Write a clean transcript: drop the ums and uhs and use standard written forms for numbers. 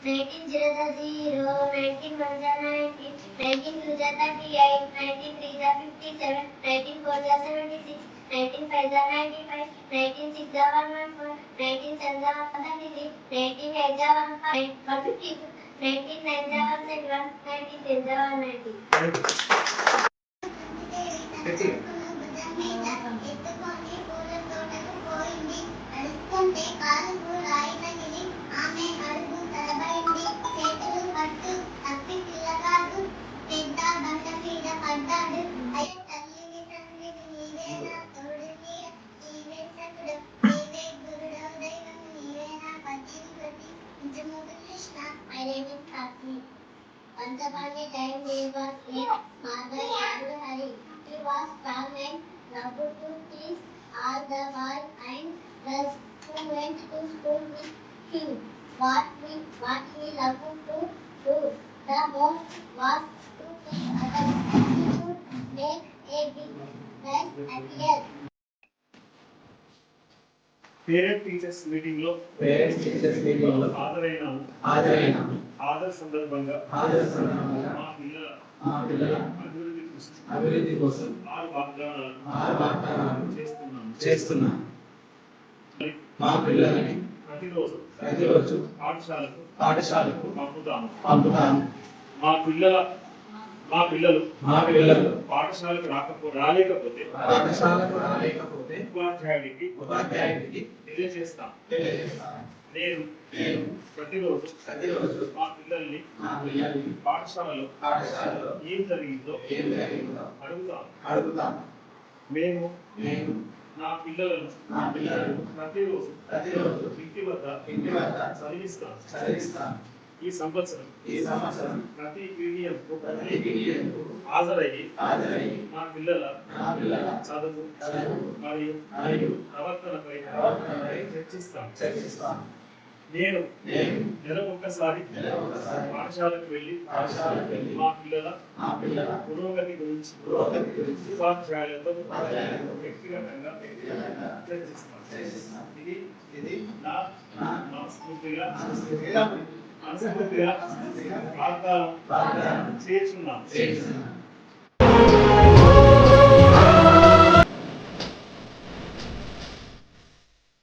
19 0 0, 19 1 19, 19 2 38, 19 3 57, 19 4 76, 19 5 95, 19 6 114, 19 7 133, 19 8 150, 19 9 171, 19 10 190. ఎత్తుకొని పూల తోటకు పోయింది. నడుస్తుంటే కాలుకు రాయి తగిలి ఆమె అడుగు తడబడింది. చేతులు పట్టు తప్పి పిల్లగాడు పెద్ద బండ మీద పడ్డాడు. తల్లిని తండ్రిని నీవేనా తోడు నీడ నీవే సకుడు నీవే గురుడో దైవం నీవేనా పద్యం ప్రతి నిజముడు Krishna my name is Katni. Once upon a time there was a mother and Hari. He was strong and loved to teach all the boys and girls who went to school with him. What he loved to do the most was to teach others. He would make a big mess appear. Parent teachers meeting లో ఆదర సందర్భంగా మా పిల్లల అభివృద్ధి కోసం 6 వాగ్దానాలు చేస్తున్నాం. మా పిల్లలని ప్రతిరోజు పాఠశాలకు పంపుతాము. మా పిల్లలు పాఠశాలకు రాలేకపోతే ఉపాధ్యాయుడికి తెలియజేస్తాం. నేను ప్రతిరోజు మా పిల్లల్ని పాఠశాలలో ఏం జరిగిందో అడుగుతాను. మేము నా పిల్లలను ప్రతిరోజు ఇంటి వద్ద చదివిస్తాను. ఈ సంవత్సరం ప్రతి పీడిఎఫ్ హాజరయ్యి మా పిల్లల చదువు మరియు ప్రవర్తనపై చర్చిస్తాను. నేను నెలకు ఒక్కసారి పాఠశాలకు వెళ్ళి మా పిల్లల పురోగతి గురించి ఉపాధ్యాయులతో వ్యక్తిగతంగా చర్చిస్తాను. ఇది నా మనస్ఫూర్తిగా వాగ్దానం చేస్తున్నాను.